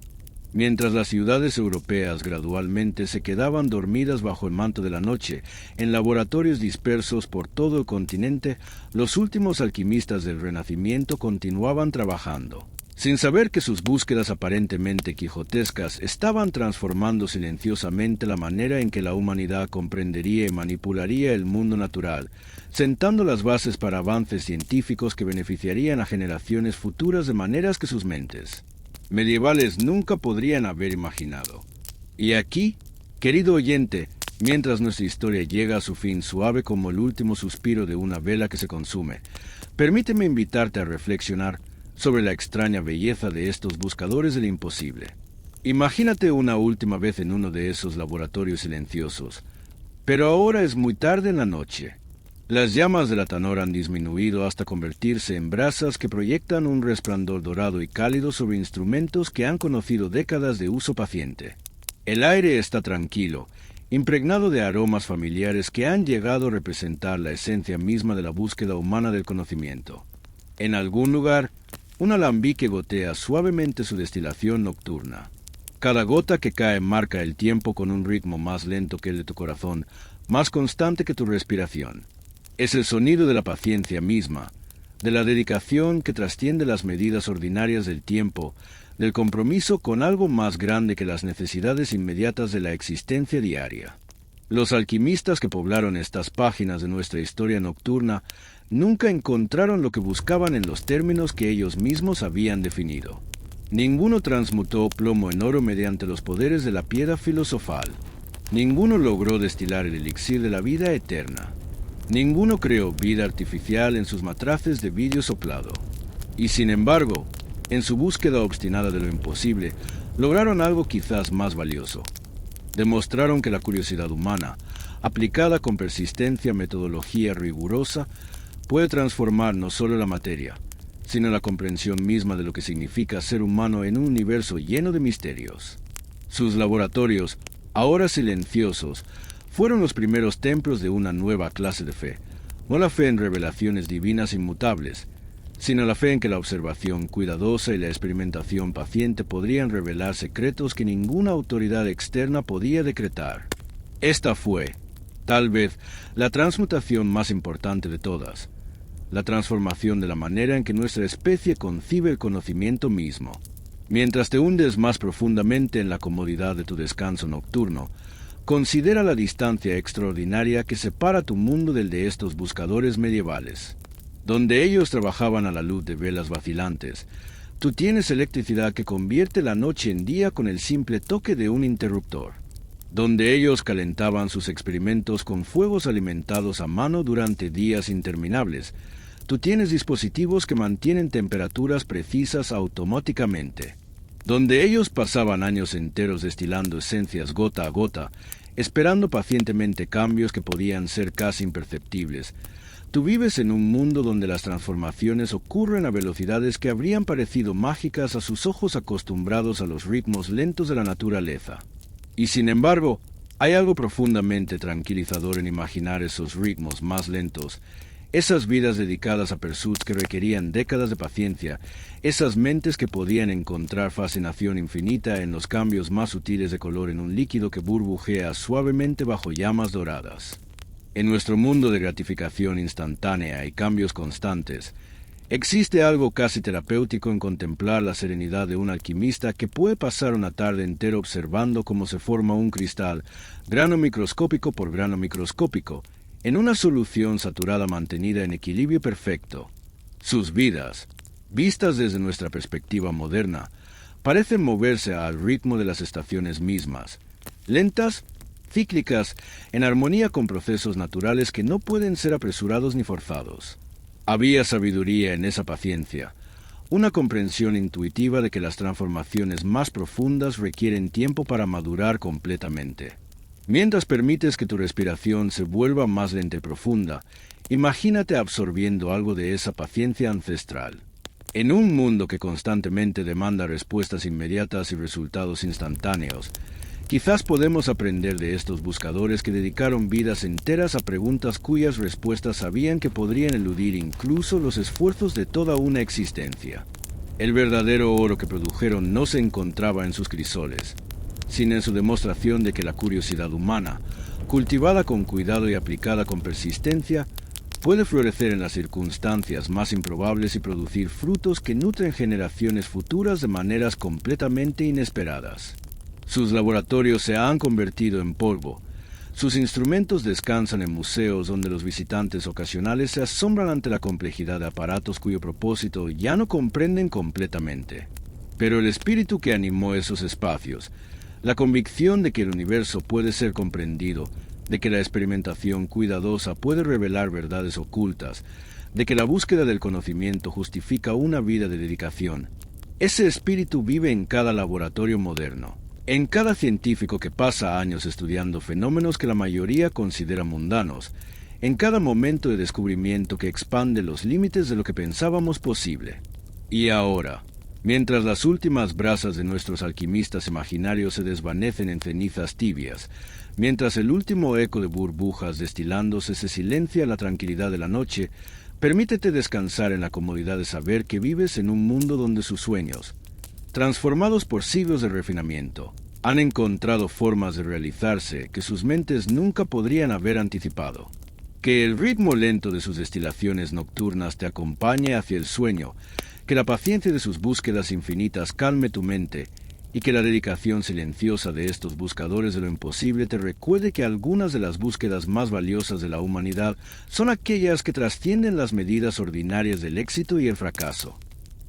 mientras las ciudades europeas gradualmente se quedaban dormidas bajo el manto de la noche, en laboratorios dispersos por todo el continente, los últimos alquimistas del Renacimiento continuaban trabajando, sin saber que sus búsquedas aparentemente quijotescas estaban transformando silenciosamente la manera en que la humanidad comprendería y manipularía el mundo natural, sentando las bases para avances científicos que beneficiarían a generaciones futuras de maneras que sus mentes medievales nunca podrían haber imaginado. Y aquí, querido oyente, mientras nuestra historia llega a su fin suave como el último suspiro de una vela que se consume, permíteme invitarte a reflexionar sobre la extraña belleza de estos buscadores del imposible. Imagínate una última vez en uno de esos laboratorios silenciosos, pero ahora es muy tarde en la noche. Las llamas de la tanora han disminuido hasta convertirse en brasas que proyectan un resplandor dorado y cálido sobre instrumentos que han conocido décadas de uso paciente. El aire está tranquilo, impregnado de aromas familiares que han llegado a representar la esencia misma de la búsqueda humana del conocimiento. En algún lugar, un alambique gotea suavemente su destilación nocturna. Cada gota que cae marca el tiempo con un ritmo más lento que el de tu corazón, más constante que tu respiración. Es el sonido de la paciencia misma, de la dedicación que trasciende las medidas ordinarias del tiempo, del compromiso con algo más grande que las necesidades inmediatas de la existencia diaria. Los alquimistas que poblaron estas páginas de nuestra historia nocturna nunca encontraron lo que buscaban en los términos que ellos mismos habían definido. Ninguno transmutó plomo en oro mediante los poderes de la piedra filosofal. Ninguno logró destilar el elixir de la vida eterna. Ninguno creó vida artificial en sus matraces de vidrio soplado. Y sin embargo, en su búsqueda obstinada de lo imposible, lograron algo quizás más valioso. Demostraron que la curiosidad humana, aplicada con persistencia, metodología rigurosa, puede transformar no solo la materia, sino la comprensión misma de lo que significa ser humano en un universo lleno de misterios. Sus laboratorios, ahora silenciosos, fueron los primeros templos de una nueva clase de fe, no la fe en revelaciones divinas inmutables, sino la fe en que la observación cuidadosa y la experimentación paciente podrían revelar secretos que ninguna autoridad externa podía decretar. Esta fue, tal vez, la transmutación más importante de todas, la transformación de la manera en que nuestra especie concibe el conocimiento mismo. Mientras te hundes más profundamente en la comodidad de tu descanso nocturno, considera la distancia extraordinaria que separa tu mundo del de estos buscadores medievales. Donde ellos trabajaban a la luz de velas vacilantes, tú tienes electricidad que convierte la noche en día con el simple toque de un interruptor. Donde ellos calentaban sus experimentos con fuegos alimentados a mano durante días interminables, tú tienes dispositivos que mantienen temperaturas precisas automáticamente. Donde ellos pasaban años enteros destilando esencias gota a gota, esperando pacientemente cambios que podían ser casi imperceptibles, tú vives en un mundo donde las transformaciones ocurren a velocidades que habrían parecido mágicas a sus ojos acostumbrados a los ritmos lentos de la naturaleza. Y sin embargo, hay algo profundamente tranquilizador en imaginar esos ritmos más lentos, esas vidas dedicadas a pursuits que requerían décadas de paciencia, esas mentes que podían encontrar fascinación infinita en los cambios más sutiles de color en un líquido que burbujea suavemente bajo llamas doradas. En nuestro mundo de gratificación instantánea y cambios constantes, existe algo casi terapéutico en contemplar la serenidad de un alquimista que puede pasar una tarde entera observando cómo se forma un cristal, grano microscópico por grano microscópico, en una solución saturada mantenida en equilibrio perfecto. Sus vidas, vistas desde nuestra perspectiva moderna, parecen moverse al ritmo de las estaciones mismas, lentas, cíclicas, en armonía con procesos naturales que no pueden ser apresurados ni forzados. Había sabiduría en esa paciencia, una comprensión intuitiva de que las transformaciones más profundas requieren tiempo para madurar completamente. Mientras permites que tu respiración se vuelva más lenta y profunda, imagínate absorbiendo algo de esa paciencia ancestral. En un mundo que constantemente demanda respuestas inmediatas y resultados instantáneos, Quizás podemos aprender de estos buscadores que dedicaron vidas enteras a preguntas cuyas respuestas sabían que podrían eludir incluso los esfuerzos de toda una existencia. El verdadero oro que produjeron no se encontraba en sus crisoles, sino en su demostración de que la curiosidad humana, cultivada con cuidado y aplicada con persistencia, puede florecer en las circunstancias más improbables y producir frutos que nutren generaciones futuras de maneras completamente inesperadas. Sus laboratorios se han convertido en polvo. Sus instrumentos descansan en museos donde los visitantes ocasionales se asombran ante la complejidad de aparatos cuyo propósito ya no comprenden completamente. Pero el espíritu que animó esos espacios, la convicción de que el universo puede ser comprendido, de que la experimentación cuidadosa puede revelar verdades ocultas, de que la búsqueda del conocimiento justifica una vida de dedicación, ese espíritu vive en cada laboratorio moderno. En cada científico que pasa años estudiando fenómenos que la mayoría considera mundanos, en cada momento de descubrimiento que expande los límites de lo que pensábamos posible. Y ahora, mientras las últimas brasas de nuestros alquimistas imaginarios se desvanecen en cenizas tibias, mientras el último eco de burbujas destilándose se silencia en la tranquilidad de la noche, permítete descansar en la comodidad de saber que vives en un mundo donde sus sueños, transformados por siglos de refinamiento, han encontrado formas de realizarse que sus mentes nunca podrían haber anticipado. Que el ritmo lento de sus destilaciones nocturnas te acompañe hacia el sueño, que la paciencia de sus búsquedas infinitas calme tu mente, y que la dedicación silenciosa de estos buscadores de lo imposible te recuerde que algunas de las búsquedas más valiosas de la humanidad son aquellas que trascienden las medidas ordinarias del éxito y el fracaso.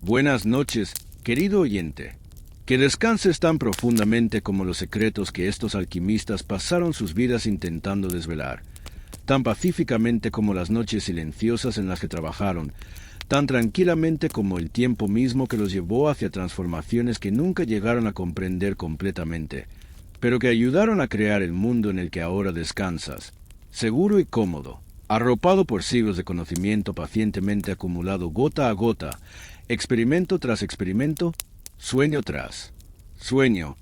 Buenas noches, querido oyente. Que descanses tan profundamente como los secretos que estos alquimistas pasaron sus vidas intentando desvelar, tan pacíficamente como las noches silenciosas en las que trabajaron, tan tranquilamente como el tiempo mismo que los llevó hacia transformaciones que nunca llegaron a comprender completamente, pero que ayudaron a crear el mundo en el que ahora descansas, seguro y cómodo, arropado por siglos de conocimiento pacientemente acumulado gota a gota, experimento tras experimento, sueño tras sueño,